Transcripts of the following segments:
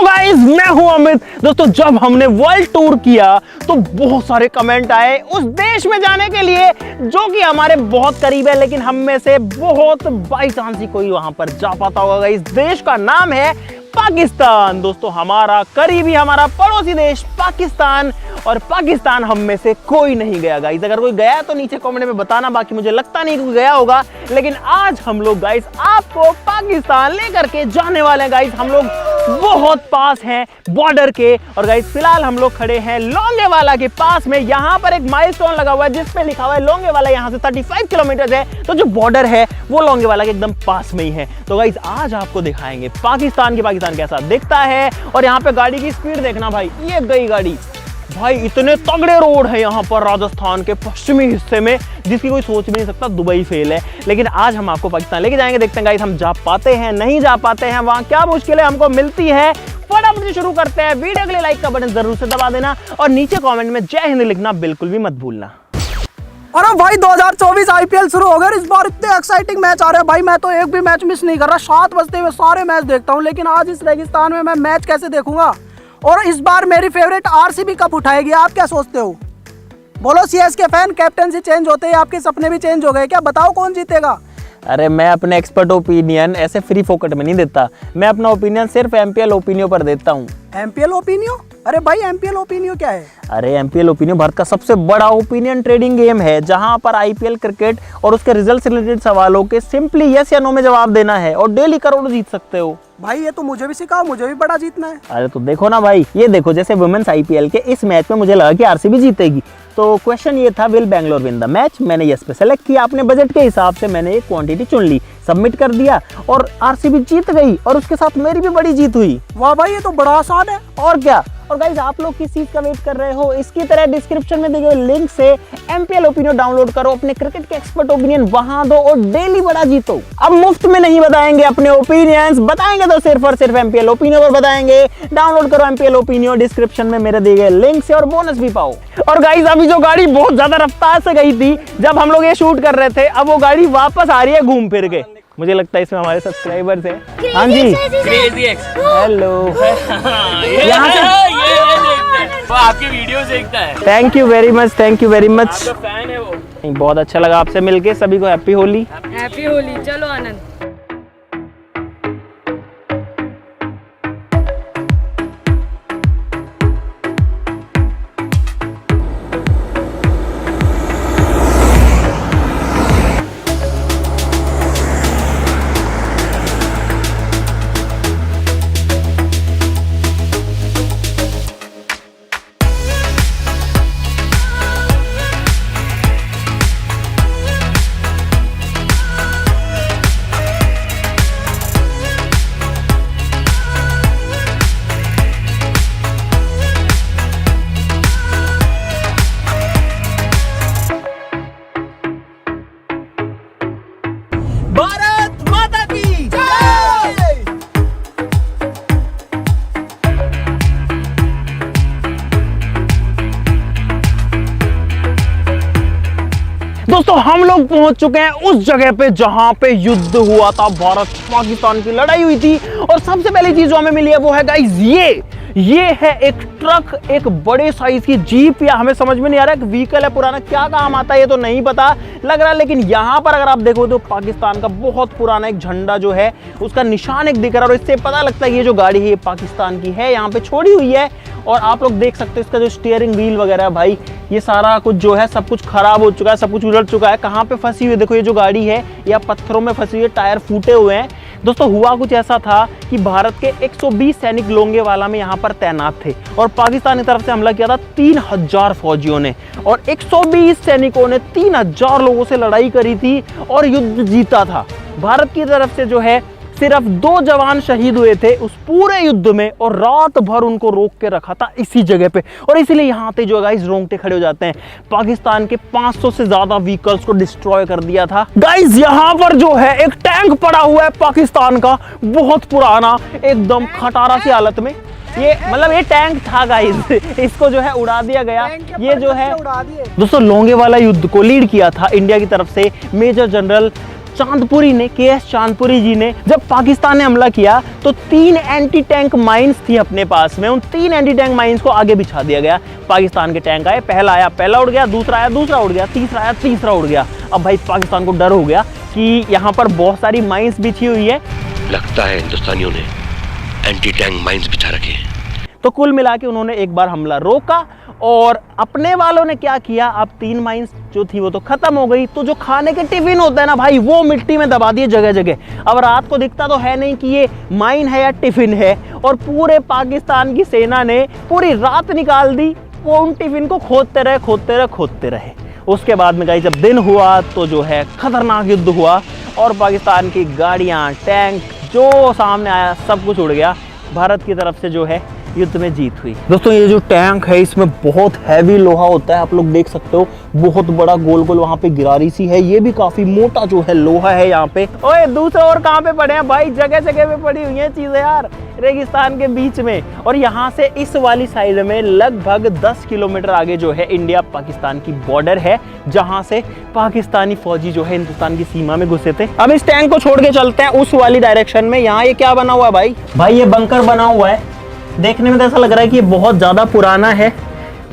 Guys, मैं हूं अमित। दोस्तों, जब हमने वर्ल्ड टूर किया तो बहुत सारे कमेंट आए उस देश में जाने के लिए जो कि हमारे बहुत करीब है, लेकिन हम में से बहुत बाई चांस ही कोई वहां पर जा पाता होगा। इस देश का नाम है पाकिस्तान। दोस्तों, हमारा करीबी, हमारा पड़ोसी देश पाकिस्तान, और पाकिस्तान हम में से कोई नहीं गया गाइस। अगर कोई गया तो नीचे कमेंट में बताना, बाकी मुझे लगता नहीं कोई गया होगा। लेकिन आज हम लोग गाइस आपको पाकिस्तान लेकर के जाने वाले हैं गाइस। हम लोग बहुत पास हैं बॉर्डर के, और गाइस फिलहाल हम लोग खड़े हैं लोंगेवाला के पास में। यहाँ पर एक माइलस्टोन लगा हुआ है जिसमें लिखा हुआ है लोंगेवाला यहाँ से 35 किलोमीटर है। तो जो बॉर्डर है वो लोंगेवाला के एकदम पास में ही है। तो गाइस आज आपको दिखाएंगे पाकिस्तान कैसा दिखता है। और यहाँ पे गाड़ी की स्पीड देखना भाई, ये गई गाड़ी भाई। इतने तगड़े रोड है यहाँ पर राजस्थान के पश्चिमी हिस्से में जिसकी कोई सोच भी नहीं सकता। दुबई फेल है। लेकिन आज हम आपको पाकिस्तान लेके जाएंगे। देखते हैं गाइस हम जा पाते हैं नहीं जा पाते हैं, वहां क्या मुश्किलें हमको मिलती है। फटाफट से शुरू करते हैं। वीडियो के लिए लाइक का बटन जरूर से दबा देना और नीचे कमेंट में जय हिंद लिखना बिल्कुल भी मत भूलना। अरे भाई 2024 आईपीएल शुरू हो गया। इस बार इतने एक्साइटिंग मैच आ रहे हैं भाई, मैं तो एक भी मैच मिस नहीं कर रहा। 7 बजते हुए सारे मैच देखता हूँ, लेकिन आज इस रेगिस्तान में मैं मैच कैसे देखूंगा। और इस बार मेरी फेवरेट आरसीबी कप उठाएगी। आप क्या सोचते हो? बोलो सीएसके फैन, कैप्टनसी चेंज होते ही आपके सपने भी चेंज हो गए क्या? बताओ कौन जीतेगा? अरे मैं अपने एक्सपर्ट ओपिनियन ऐसे फ्री फोकट में नहीं देता। मैं अपना ओपिनियन सिर्फ एमपीएल ओपिनियन पर देता हूँ। MPL opinion? अरे भाई एमपीएल ओपिनियन क्या है? अरे एमपीएल ओपिनियन भारत का सबसे बड़ा ओपिनियन ट्रेडिंग गेम है, जहां पर आईपीएल क्रिकेट और उसके रिजल्ट से रिलेटेड सवालों के सिंपली यस या नो में जवाब देना है और डेली करोड़ों जीत सकते हो। भाई ये तो मुझे भी सिखाओ, मुझे भी बड़ा जीतना है। अरे तो देखो ना भाई, ये देखो जैसे वुमेन्स आईपीएल के इस मैच में मुझे लगा कि आरसीबी जीतेगी। तो क्वेश्चन ये था, will Bangalore win the match? मैंने यस पे सेलेक्ट किया। अपने बजट के हिसाब से मैंने एक क्वांटिटी चुन ली, सबमिट कर दिया और आरसीबी जीत गई। और उसके साथ मेरी भी बड़ी जीत हुई। वाह भाई, ये तो बड़ा आसान है। और क्या। और गाइस आप लोग किस चीज का वेट कर रहे हो? इसकी तरह डिस्क्रिप्शन में दिए गए लिंक से एमपीएल ओपिनियन डाउनलोड करो, अपने क्रिकेट के एक्सपर्ट ओपिनियन वहां दो और डेली बड़ा जीतो। अब मुफ्त में नहीं बताएंगे अपने ओपिनियंस, बताएंगे तो सिर्फ और सिर्फ एमपीएल ओपिनियन पर बताएंगे। डाउनलोड करो एमपीएल ओपिनियन डिस्क्रिप्शन में मेरे दिए गए लिंक से और बोनस भी पाओ। और गाइस अभी जो गाड़ी बहुत ज्यादा रफ्तार से गई थी जब हम लोग ये शूट कर रहे थे, अब वो गाड़ी वापस आ रही है घूम फिर के। मुझे लगता है इसमें हमारे सब्सक्राइबर्स हैं। हाँ जी, हेलो। यहाँ से वो आपकी वीडियो देखता है। Thank you very much, thank you very much. आपका फैन है वो। बहुत अच्छा लगा आपसे मिलके। सभी को हैप्पी होली। हैप्पी होली। चलो आनंद। भारत माता की जय। दोस्तों, हम लोग पहुंच चुके हैं उस जगह पे जहां पे युद्ध हुआ था, भारत पाकिस्तान की लड़ाई हुई थी। और सबसे पहली चीज जो हमें मिली है वो है गाइस ये है एक ट्रक, एक बड़े साइज की जीप, या हमें समझ में नहीं आ रहा है व्हीकल है पुराना, क्या काम आता है ये तो नहीं पता लग रहा है। लेकिन यहाँ पर अगर आप देखो तो पाकिस्तान का बहुत पुराना एक झंडा जो है उसका निशान एक दिख रहा है, और इससे पता लगता है ये जो गाड़ी है ये पाकिस्तान की है, यहाँ पे छोड़ी हुई है। और आप लोग देख सकते हो इसका जो स्टीयरिंग व्हील वगैरह है भाई, ये सारा कुछ जो है सब कुछ खराब हो चुका है, सब कुछ उलट चुका है। कहाँ पे फंसी हुई है देखो, ये जो गाड़ी है या पत्थरों में फंसी हुई है, टायर फूटे हुए हैं। दोस्तों, हुआ कुछ ऐसा था कि भारत के 120 सैनिक लोंगेवाला में यहाँ पर तैनात थे और पाकिस्तान की तरफ से हमला किया था 3000 फौजियों ने, और 120 सैनिकों ने 3000 लोगों से लड़ाई करी थी और युद्ध जीता था। भारत की तरफ से जो है सिर्फ 2 जवान शहीद हुए थे उस पूरे युद्ध में, और रात भर उनको रोक के रखा था इसी जगह पे। और इसीलिए यहाँ पे जो गाइस रोंगटे खड़े हो जाते हैं। पाकिस्तान के 500 से ज्यादा व्हीकल्स को डिस्ट्रॉय कर दिया था। गाइस यहाँ पर जो है एक टैंक पड़ा हुआ है पाकिस्तान का, बहुत पुराना, एकदम खटारा सी हालत में। ये मतलब ये टैंक था गाइस, इसको जो है उड़ा दिया गया। ये जो है दोस्तों लोंगेवाला युद्ध को लीड किया था इंडिया की तरफ से मेजर जनरल चांदपुरी ने, KS चांदपुरी जी ने, जब पाकिस्तान ने हमला किया तो 3 एंटी टैंक माइंस थी अपने पास में। उन 3 एंटी टैंक माइंस को आगे बिछा दिया गया। पाकिस्तान के टैंक आए, पहला आया, पहला उड़ गया, दूसरा आया, दूसरा उड़ गया, तीसरा आया, तीसरा उड़ गया। अब भाई पाकिस्तान को डर हो गया कि यहाँ पर बहुत सारी माइंस बिछी हुई है, लगता है हिंदुस्तानियों ने एंटी टैंक माइंस बिछा रखे हैं। तो कुल मिला के उन्होंने एक बार हमला रोका और अपने वालों ने क्या किया, अब 3 माइंस जो थी वो तो खत्म हो गई, तो जो खाने के टिफिन होते हैं ना भाई, वो मिट्टी में दबा दिए जगह जगह। अब रात को दिखता तो है नहीं कि ये माइन है या टिफिन है, और पूरे पाकिस्तान की सेना ने पूरी रात निकाल दी, वो उन टिफिन को खोदते रहे, खोदते रहे, खोदते रहे। उसके बाद में गाइस जब दिन हुआ तो जो है खतरनाक युद्ध हुआ और पाकिस्तान की गाड़ियां, टैंक जो सामने आया सब कुछ उड़ गया। भारत की तरफ से जो है युद्ध में जीत हुई। दोस्तों ये जो टैंक है इसमें बहुत हैवी लोहा होता है, आप लोग देख सकते हो, बहुत बड़ा गोल गोल वहाँ पे गिरारी सी है, ये भी काफी मोटा जो है लोहा है यहाँ पे। ओए दूसरे और कहाँ पे पड़े हैं भाई, जगह जगह पे पड़ी हुई है चीजें यार, रेगिस्तान के बीच में। और यहाँ से इस वाली साइड में लगभग 10 किलोमीटर आगे जो है इंडिया पाकिस्तान की बॉर्डर है, जहाँ से पाकिस्तानी फौजी जो है हिंदुस्तान की सीमा में घुसे थे। अब इस टैंक को छोड़ के चलते हैं उस वाली डायरेक्शन में। यहाँ ये क्या बना हुआ है भाई, ये बंकर बना हुआ है, देखने में तो ऐसा लग रहा है कि ये बहुत ज्यादा पुराना है।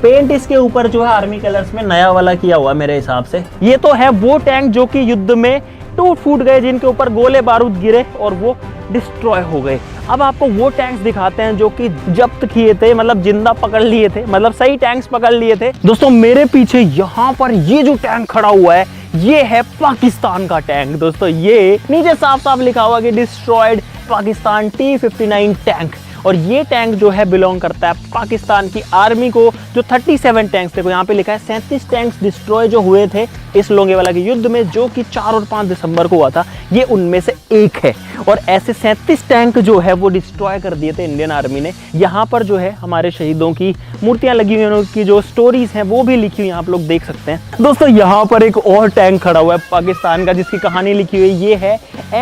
पेंट इसके ऊपर जो है आर्मी कलर्स में नया वाला किया हुआ मेरे हिसाब से। ये तो है वो टैंक जो कि युद्ध में टूट फूट गए, जिनके ऊपर गोले बारूद गिरे और वो डिस्ट्रॉय हो गए। अब आपको वो टैंक्स दिखाते हैं जो कि जब्त किए थे, मतलब जिंदा पकड़ लिए थे, मतलब सही टैंक्स पकड़ लिए थे। दोस्तों मेरे पीछे यहाँ पर ये जो टैंक खड़ा हुआ है ये है पाकिस्तान का टैंक। दोस्तों ये नीचे साफ साफ लिखा हुआ कि डिस्ट्रॉयड पाकिस्तान T-59 टैंक, और ये टैंक जो है बिलोंग करता है पाकिस्तान की आर्मी को। जो 37 टैंक्स थे, यहाँ पे लिखा है 37 टैंक्स डिस्ट्रॉय जो हुए थे इस लोंगेवाला के युद्ध में, जो कि 4 और 5 दिसंबर को हुआ था, ये उनमें से एक है। और ऐसे 37 टैंक जो है वो डिस्ट्रॉय कर दिए थे इंडियन आर्मी ने। यहाँ पर जो है हमारे शहीदों की मूर्तियां लगी हुई हैं, उनकी जो स्टोरीज हैं वो भी लिखी हुई हैं, आप लोग देख सकते हैं। दोस्तों यहाँ पर एक और टैंक खड़ा हुआ है पाकिस्तान का, जिसकी कहानी लिखी हुई है, ये है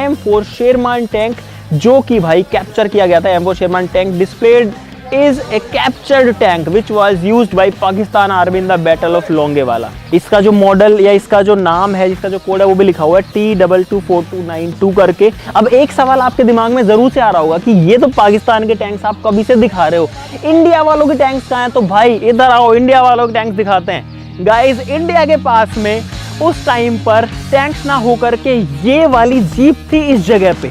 M4 शेरमान टैंक, जो कि भाई कैप्चर किया गया था। M4 Sherman tank displayed is a captured tank which was used by Pakistan army in the battle of Longewala. इसका जो मॉडल या इसका जो नाम है, इसका जो कोड है वो भी लिखा हुआ है T224292 करके। अब एक सवाल आपके दिमाग में जरूर से आ रहा होगा कि ये तो पाकिस्तान के टैंक्स आप कभी से दिखा रहे हो, इंडिया वालों के टैंक्स कहाँ हैं? तो भाई इधर आओ, इंडिया वालों के टैंक्स दिखाते हैं। गाइस इंडिया के पास में उस टाइम पर टैंक्स ना होकर के ये वाली जीप थी इस जगह पे,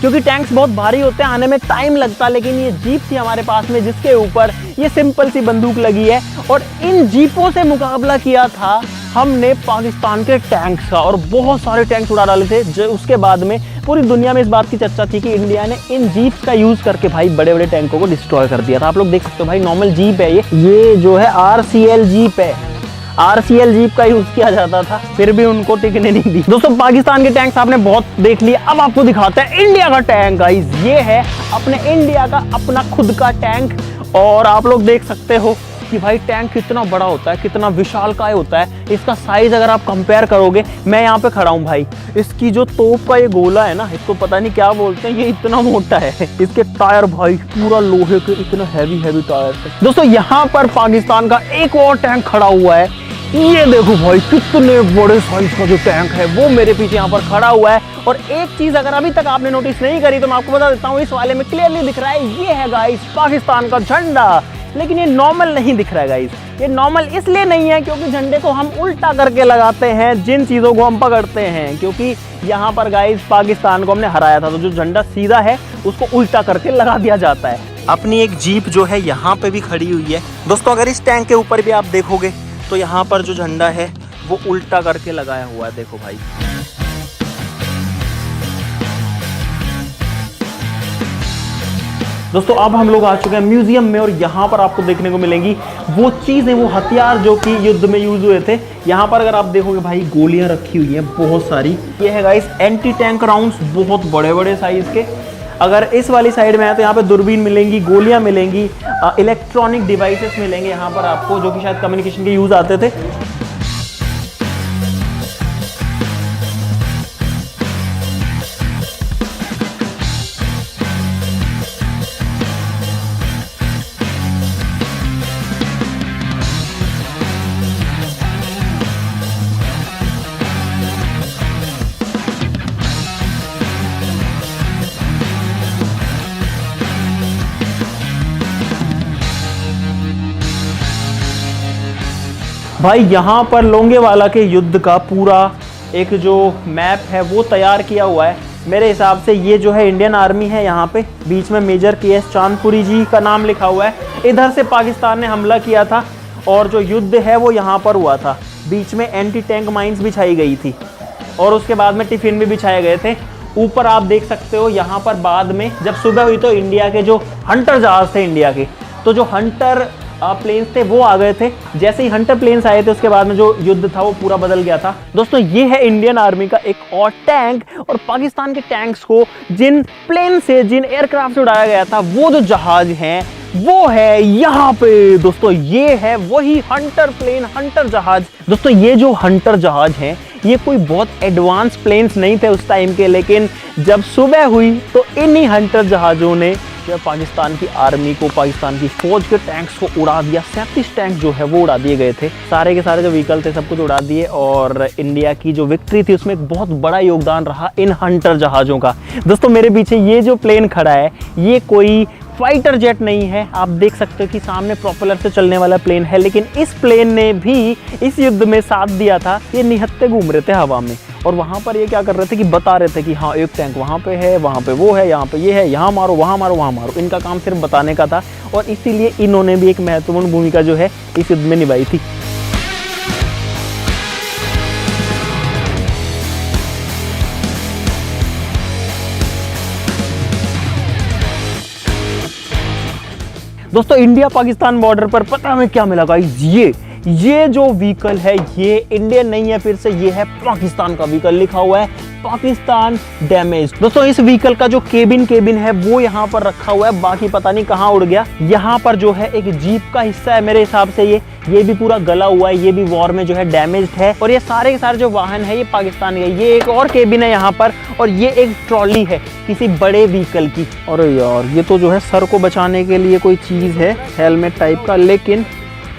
क्योंकि टैंक्स बहुत भारी होते हैं, आने में टाइम लगता है, लेकिन ये जीप थी हमारे पास में जिसके ऊपर ये सिंपल सी बंदूक लगी है। और इन जीपों से मुकाबला किया था हमने पाकिस्तान के टैंक्स का, और बहुत सारे टैंक्स उड़ा डाले थे। जो उसके बाद में पूरी दुनिया में इस बात की चर्चा थी कि इंडिया ने इन जीप्स का यूज करके भाई बड़े बड़े टैंकों को डिस्ट्रॉय कर दिया था। आप लोग देख सकते हो भाई, नॉर्मल जीप है ये जो है RCL जीप है, RCL जीप का यूज किया जाता था, फिर भी उनको टिकने नहीं दी। दोस्तों पाकिस्तान के टैंक्स आपने बहुत देख लिए, अब आपको दिखाते हैं इंडिया का टैंक। गाइस ये है अपने इंडिया का अपना खुद का टैंक, और आप लोग देख सकते हो कि भाई टैंक कितना बड़ा होता है, कितना विशालकाय होता है। इसका साइज अगर आप कंपेयर करोगे, मैं यहाँ पे खड़ा हूँ भाई, इसकी जो तोप का ये गोला है ना, इसको पता नहीं क्या बोलते हैं, ये इतना मोटा है। इसके टायर भाई पूरा लोहे के, इतने हैवी टायर है। दोस्तों यहाँ पर पाकिस्तान का एक और टैंक खड़ा हुआ है, ये देखो भाई कितने बड़े साइज का जो टैंक है वो मेरे पीछे यहाँ पर खड़ा हुआ है। और एक चीज अगर अभी तक आपने नोटिस नहीं करी तो मैं आपको बता देता हूँ, इस वाले में क्लियरली दिख रहा है, ये है गाइस पाकिस्तान का झंडा। लेकिन ये नॉर्मल नहीं दिख रहा है गाइस, ये नॉर्मल इसलिए नहीं है क्योंकि झंडे को हम उल्टा करके लगाते हैं जिन चीज़ों को हम पकड़ते हैं, क्योंकि यहाँ पर गाइस पाकिस्तान को हमने हराया था, तो जो झंडा सीधा है उसको उल्टा करके लगा दिया जाता है। अपनी एक जीप जो है यहाँ पे भी खड़ी हुई है। दोस्तों अगर इस टैंक के ऊपर भी आप देखोगे तो यहाँ पर जो झंडा है वो उल्टा करके लगाया हुआ है, देखो भाई। दोस्तों अब हम लोग आ चुके हैं म्यूजियम में, और यहाँ पर आपको देखने को मिलेंगी वो चीज़ें, वो हथियार जो कि युद्ध में यूज हुए थे। यहाँ पर अगर आप देखोगे भाई गोलियां रखी हुई हैं बहुत सारी, ये है गाइस एंटी टैंक राउंड्स, बहुत बड़े बड़े साइज के। अगर इस वाली साइड में है तो यहाँ पे दूरबीन मिलेंगी, गोलियां मिलेंगी, इलेक्ट्रॉनिक डिवाइसेस मिलेंगे यहाँ पर आपको, जो कि शायद कम्युनिकेशन के यूज आते थे। भाई यहाँ पर लोंगेवाला के युद्ध का पूरा एक जो मैप है वो तैयार किया हुआ है। मेरे हिसाब से ये जो है इंडियन आर्मी है, यहाँ पे बीच में मेजर के.एस. चांदपुरी जी का नाम लिखा हुआ है। इधर से पाकिस्तान ने हमला किया था और जो युद्ध है वो यहाँ पर हुआ था। बीच में एंटी टैंक माइंस बिछाई गई थी और उसके बाद में टिफिन भी बिछाए गए थे। ऊपर आप देख सकते हो यहाँ पर बाद में जब सुबह हुई तो इंडिया के जो हंटर जहाज थे इंडिया के, तो जो हंटर प्लेन्स थे वो आ गए थे। जैसे ही हंटर प्लेन्स आए थे उसके बाद में जो युद्ध था वो पूरा बदल गया था। दोस्तों ये है इंडियन आर्मी का एक और टैंक, और पाकिस्तान के टैंक्स को जिन प्लेन से, जिन एयरक्राफ्ट से उड़ाया गया था, वो जो जहाज हैं वो है यहाँ पे। दोस्तों ये है वही हंटर प्लेन, हंटर जहाज। दोस्तों ये जो हंटर जहाज हैं ये कोई बहुत एडवांस प्लेन्स नहीं थे उस टाइम के, लेकिन जब सुबह हुई तो इन्हीं हंटर जहाज़ों ने जो पाकिस्तान की आर्मी को, पाकिस्तान की फौज के टैंक्स को उड़ा दिया। 37 टैंक जो है वो उड़ा दिए गए थे। सारे के सारे जो व्हीकल थे सब कुछ उड़ा दिए, और इंडिया की जो विक्ट्री थी उसमें एक बहुत बड़ा योगदान रहा इन हंटर जहाज़ों का। दोस्तों मेरे पीछे ये जो प्लेन खड़ा है ये कोई फाइटर जेट नहीं है। आप देख सकते हो कि सामने प्रोपेलर से चलने वाला प्लेन है, लेकिन इस प्लेन ने भी इस युद्ध में साथ दिया था। ये निहत्ते घूम रहे थे हवा में, और वहाँ पर ये क्या कर रहे थे कि बता रहे थे कि हाँ एक टैंक वहाँ पे है, वहाँ पे वो है, यहाँ पे ये है, यहाँ मारो, वहाँ मारो, वहाँ मारो। इनका काम सिर्फ बताने का था, और इसीलिए इन्होंने भी एक महत्वपूर्ण भूमिका जो है इस युद्ध में निभाई थी। दोस्तों इंडिया पाकिस्तान बॉर्डर पर पता हमें क्या मिला गाइस, ये जो व्हीकल है ये इंडियन नहीं है, फिर से ये है पाकिस्तान का व्हीकल। लिखा हुआ है पाकिस्तान डैमेज। दोस्तों इस व्हीकल का जो केबिन है वो यहाँ पर रखा हुआ है, बाकी पता नहीं कहाँ उड़ गया। यहाँ पर जो है एक जीप का हिस्सा है मेरे हिसाब से, ये भी पूरा गला हुआ है, ये भी वॉर में जो है डैमेज्ड है। और ये सारे के सारे जो वाहन है ये पाकिस्तान के। ये एक और केबिन है यहाँ पर, और ये एक ट्रॉली है किसी बड़े व्हीकल की। अरे यार ये तो जो है सर को बचाने के लिए कोई चीज है, हेलमेट टाइप का, लेकिन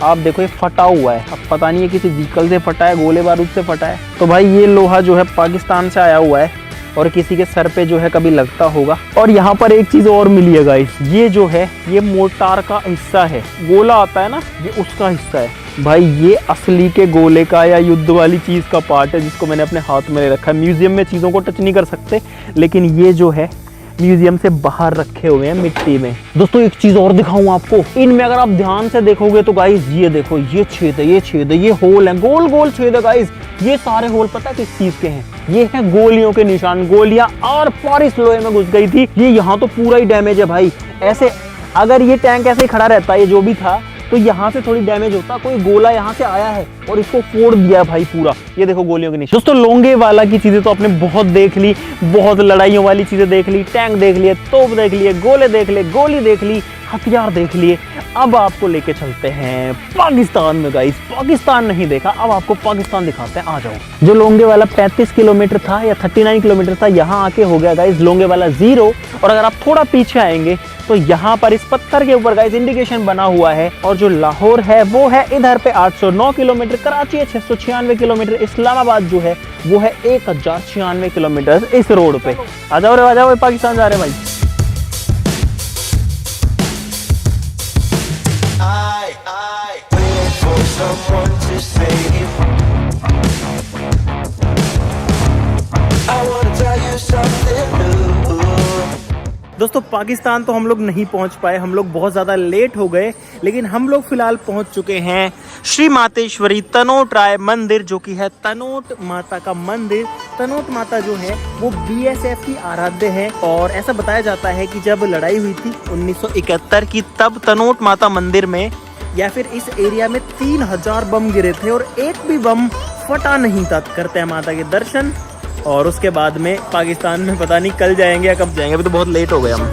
आप देखो ये फटा हुआ है। अब पता नहीं है किसी व्हीकल से फटा है, गोले बारूद से फटा है। तो भाई ये लोहा जो है पाकिस्तान से आया हुआ है, और किसी के सर पे जो है कभी लगता होगा। और यहाँ पर एक चीज और मिली है गाइस, ये जो है ये मोर्टार का हिस्सा है। गोला आता है ना, ये उसका हिस्सा है। भाई ये असली के गोले का या युद्ध वाली चीज का पार्ट है, जिसको मैंने अपने हाथ में ले रखा है। म्यूजियम में चीजों को टच नहीं कर सकते, लेकिन ये जो है म्यूजियम से बाहर रखे हुए हैं मिट्टी में। दोस्तों एक चीज और दिखाऊं आपको, इनमें अगर आप ध्यान से देखोगे तो गाइस ये देखो, ये छेद है, ये छेद है, ये होल है, गोल गोल छेद है गाइस। ये सारे होल पता है किस चीज के हैं? ये है गोलियों के निशान। गोलियां और पार इस लोहे में घुस गई थी। ये यहाँ तो पूरा ही डैमेज है भाई। ऐसे अगर ये टैंक ऐसे ही खड़ा रहता, ये जो भी था, तो यहाँ से थोड़ी डैमेज होता। कोई गोला यहाँ से आया है और इसको फोड़ दिया भाई पूरा। ये देखो गोलियों के निशान। दोस्तों लोंगेवाला की चीजें तो आपने बहुत देख ली, बहुत लड़ाइयों वाली चीजें देख ली, टैंक देख लिए, तोप देख लिए, गोले देख लिए, गोली देख ली, हथियार देख लिए। अब आपको लेके चलते हैं पाकिस्तान में गाइस। पाकिस्तान नहीं देखा, अब आपको पाकिस्तान दिखाते हैं, आ जाओ। जो लोंगेवाला 35 किलोमीटर था या 39 किलोमीटर था, यहाँ आके हो गया गाइस लोंगेवाला 0। और अगर आप थोड़ा पीछे आएंगे तो यहाँ पर इस पत्थर के ऊपर गाइस इंडिकेशन बना हुआ है। और जो लाहौर है वो है इधर पे 809 किलोमीटर, कराची है 696 किलोमीटर, इस्लामाबाद जो है वो है 1096 किलोमीटर इस रोड पे। आ जाओ रे, आ जाओ, पाकिस्तान जा रहे भाई। Someone to save. I wanna tell you something new. दोस्तों पाकिस्तान तो हम लोग नहीं पहुंच पाए, हम लोग बहुत ज़्यादा लेट हो गए, लेकिन हम लोग फिलहाल पहुंच चुके हैं श्री मातेश्वरी तनोट राय मंदिर, जो कि है तनोट माता का मंदिर। तनोट माता जो है वो BSF की आराध्य है, और ऐसा बताया जाता है कि जब लड़ाई हुई थी 1971 की, तब तनोट माता मंदिर में या फिर इस एरिया में 3000 बम गिरे थे और एक भी बम फटा नहीं था। करते हैं माता के दर्शन, और उसके बाद में पाकिस्तान में पता नहीं कल जाएंगे या कब जाएंगे, अभी तो बहुत लेट हो गए हम।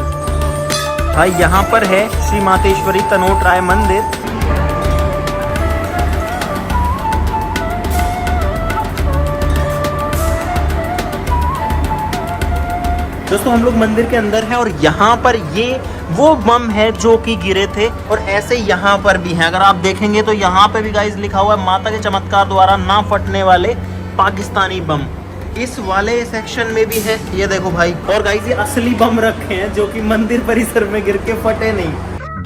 भाई यहाँ पर है श्री मातेश्वरी तनोट राय मंदिर। दोस्तों हम लोग मंदिर के अंदर हैं, और यहाँ पर ये वो बम है जो कि गिरे थे, और ऐसे यहाँ पर भी हैं। अगर आप देखेंगे तो यहाँ पे भी गाइस लिखा हुआ है माता के चमत्कार द्वारा ना फटने वाले पाकिस्तानी बम। इस वाले सेक्शन में भी है, ये देखो भाई। और गाइस ये असली बम रखे हैं जो कि मंदिर परिसर में गिर के फटे नहीं।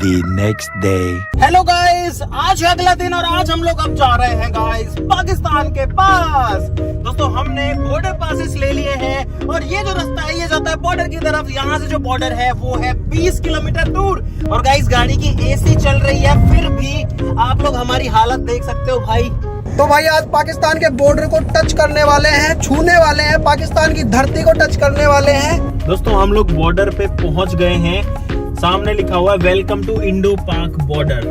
the next day. Hello guys, आज है अगला दिन और आज हम लोग अब जा रहे हैं गाइस पाकिस्तान के पास। दोस्तों हमने बॉर्डर पासेस ले लिए हैं और ये जो रास्ता है ये जाता है बॉर्डर की तरफ। यहाँ से जो बॉर्डर है वो है 20 किलोमीटर दूर। और गाइस गाड़ी की एसी चल रही है, फिर भी आप लोग हमारी हालत देख सकते हो भाई। तो भाई आज पाकिस्तान के बॉर्डर को टच करने वाले हैं, छूने वाले हैं, पाकिस्तान की धरती को टच करने वाले हैं। दोस्तों हम लोग बॉर्डर पे पहुंच गए हैं। सामने लिखा हुआ है वेलकम टू इंडो पाक बॉर्डर।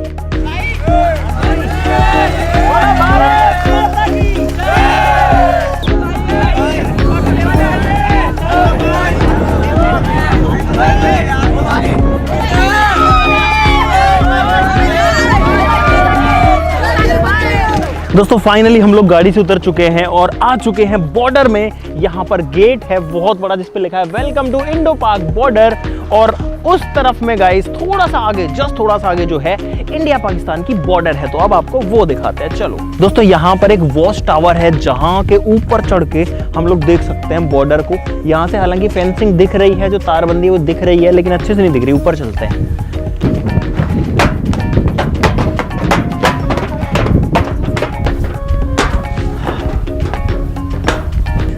दोस्तों फाइनली हम लोग गाड़ी से उतर चुके हैं और आ चुके हैं बॉर्डर में। यहाँ पर गेट है बहुत बड़ा जिस पे लिखा है वेलकम टू इंडो पाक बॉर्डर। और उस तरफ में गाइस थोड़ा सा आगे, जस्ट थोड़ा सा आगे जो है इंडिया पाकिस्तान की बॉर्डर है। तो अब आपको वो दिखाते हैं, चलो। दोस्तों यहाँ पर एक वॉच टावर है जहाँ के ऊपर चढ़ के हम लोग देख सकते हैं बॉर्डर को। यहाँ से हालांकि फेंसिंग दिख रही है, जो तारबंदी वो दिख रही है, लेकिन अच्छे से नहीं दिख रही। ऊपर चलते हैं।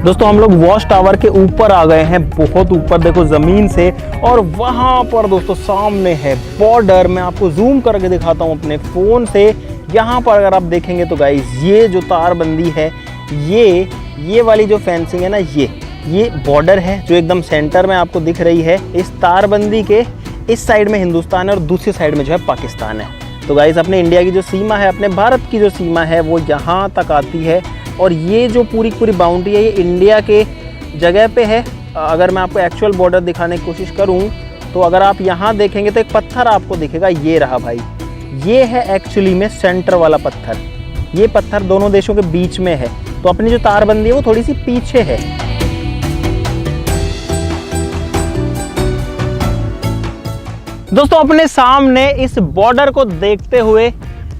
दोस्तों हम लोग वॉच टावर के ऊपर आ गए हैं, बहुत ऊपर देखो जमीन से। और वहां पर दोस्तों सामने है बॉर्डर। मैं आपको जूम करके दिखाता हूं अपने फोन से। यहाँ पर अगर आप देखेंगे तो गाइस ये जो तारबंदी है, ये वाली जो फेंसिंग है ना, ये बॉर्डर है जो एकदम सेंटर में आपको दिख रही है। इस तारबंदी के इस साइड में हिंदुस्तान है और दूसरी साइड में जो है पाकिस्तान है। तो गाइस अपने इंडिया की जो सीमा है, अपने भारत की जो सीमा है वो यहाँ तक आती है। और ये जो पूरी बाउंड्री है ये इंडिया के जगह पे है। अगर मैं आपको एक्चुअल बॉर्डर दिखाने की कोशिश करूं तो अगर आप यहाँ देखेंगे तो एक पत्थर आपको दिखेगा, ये रहा भाई। ये है एक्चुअली में सेंटर वाला पत्थर। ये पत्थर दोनों देशों के बीच में है। तो अपनी जो तारबंदी है वो थोड़ी सी पीछे है। दोस्तों अपने सामने इस बॉर्डर को देखते हुए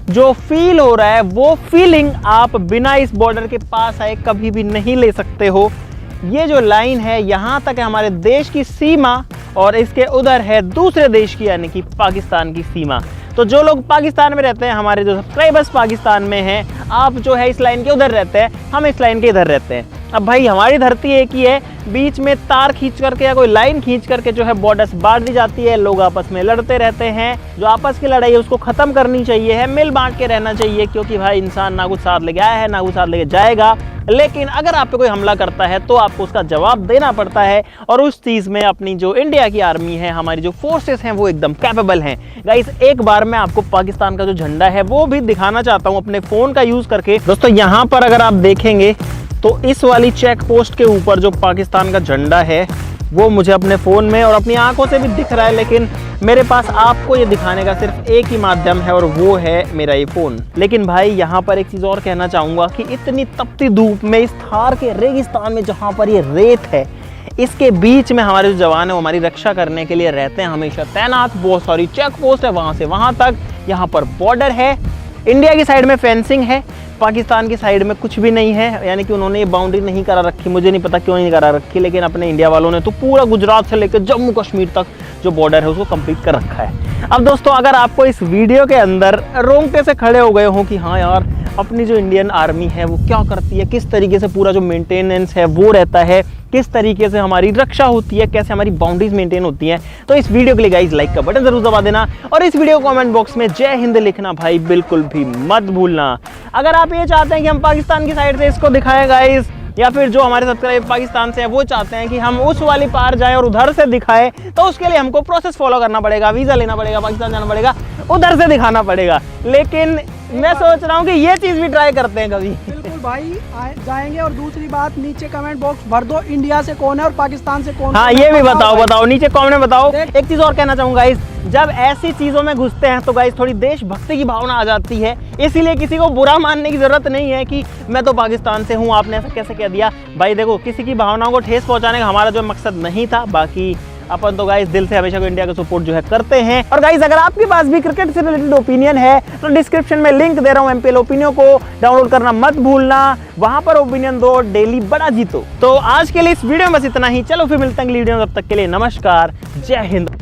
जो फील हो रहा है वो फीलिंग आप बिना इस बॉर्डर के पास आए कभी भी नहीं ले सकते हो। ये जो लाइन है यहाँ तक है हमारे देश की सीमा और इसके उधर है दूसरे देश की यानी कि पाकिस्तान की सीमा। तो जो लोग पाकिस्तान में रहते हैं, हमारे जो सब्सक्राइबर्स पाकिस्तान में हैं, आप जो है इस लाइन के उधर रहते हैं, हम इस लाइन के इधर रहते हैं। अब भाई हमारी धरती एक ही है, बीच में तार खींच करके या कोई लाइन खींच करके जो है बॉर्डर्स बांट दी जाती है। लोग आपस में लड़ते रहते हैं। जो आपस की लड़ाई है उसको खत्म करनी चाहिए है, मिल बांट के रहना चाहिए। क्योंकि भाई इंसान ना कुछ साथ लेके आया है ना कुछ साथ लेके जाएगा। लेकिन अगर आप पे कोई हमला करता है तो आपको उसका जवाब देना पड़ता है। और उस चीज़ में अपनी जो इंडिया की आर्मी है, हमारी जो फोर्सेस हैं वो एकदम कैपेबल हैं। गाइस एक बार मैं आपको पाकिस्तान का जो झंडा है वो भी दिखाना चाहता हूँ अपने फ़ोन का यूज़ करके। दोस्तों यहाँ पर अगर आप देखेंगे तो इस वाली चेक पोस्ट के ऊपर जो पाकिस्तान का झंडा है वो मुझे अपने फ़ोन में और अपनी आंखों से भी दिख रहा है। लेकिन मेरे पास आपको ये दिखाने का सिर्फ एक ही माध्यम है और वो है मेरा ये फ़ोन। लेकिन भाई यहाँ पर एक चीज़ और कहना चाहूँगा कि इतनी तपती धूप में इस थार के रेगिस्तान में जहाँ पर ये रेत है, इसके बीच में हमारे जो जवान है वो हमारी रक्षा करने के लिए रहते हैं हमेशा तैनात। बहुत सारी चेक पोस्ट है वहाँ से वहाँ तक। यहाँ पर बॉर्डर है, इंडिया की साइड में फेंसिंग है, पाकिस्तान की साइड में कुछ भी नहीं है। यानी कि उन्होंने ये बाउंड्री नहीं करा रखी, मुझे नहीं पता क्यों नहीं करा रखी। लेकिन अपने इंडिया वालों ने तो पूरा गुजरात से लेकर जम्मू कश्मीर तक जो बॉर्डर है उसको कंप्लीट कर रखा है। अब दोस्तों अगर आपको इस वीडियो के अंदर रोंगटे से खड़े हो गए हो कि हाँ यार अपनी जो इंडियन आर्मी है वो क्या करती है, किस तरीके से पूरा जो मेंटेनेंस है वो रहता है, किस तरीके से हमारी रक्षा होती है, कैसे हमारी बाउंड्रीज मेंटेन होती हैं, तो इस वीडियो के लिए गाइस लाइक का बटन जरूर दबा देना और इस वीडियो को कमेंट बॉक्स में जय हिंद लिखना भाई बिल्कुल भी मत भूलना। अगर आप ये चाहते हैं कि हम पाकिस्तान की साइड से इसको दिखाएं गाइस, या फिर जो हमारे सब्सक्राइबर पाकिस्तान से हैं वो चाहते हैं कि हम उस वाली पार जाएं और उधर से दिखाएं, तो उसके लिए हमको प्रोसेस फॉलो करना पड़ेगा, वीज़ा लेना पड़ेगा, पाकिस्तान जाना पड़ेगा, उधर से दिखाना पड़ेगा। लेकिन मैं सोच रहा हूँ कि ये चीज़ भी ट्राई करते हैं कभी। बिल्कुल भाई जाएंगे। और दूसरी बात, नीचे कमेंट बॉक्स भर दो, इंडिया से कौन है और पाकिस्तान से कौन। हाँ ये भी बताओ नीचे कमेंट में बताओ। एक चीज़ और कहना चाहूँगा गाइस, जब ऐसी चीज़ों में घुसते हैं तो गाइस थोड़ी देशभक्ति की भावना आ जाती है। इसीलिए किसी को बुरा मानने की ज़रूरत नहीं है कि मैं तो पाकिस्तान से हूँ, आपने ऐसा कैसे कह दिया। भाई देखो किसी की भावनाओं को ठेस पहुँचाने का हमारा जो मकसद नहीं था। बाकी अपन तो गाइस दिल से हमेशा को इंडिया का सपोर्ट जो है करते हैं। और गाइस अगर आपके पास भी क्रिकेट से रिलेटेड ओपिनियन है तो डिस्क्रिप्शन में लिंक दे रहा हूँ, MPL ओपिनियन को डाउनलोड करना मत भूलना, वहां पर ओपिनियन दो, डेली बड़ा जीतो। तो आज के लिए इस वीडियो में बस इतना ही। चलो फिर मिलते हैं अगली वीडियो में, तब तक के लिए नमस्कार, जय हिंद।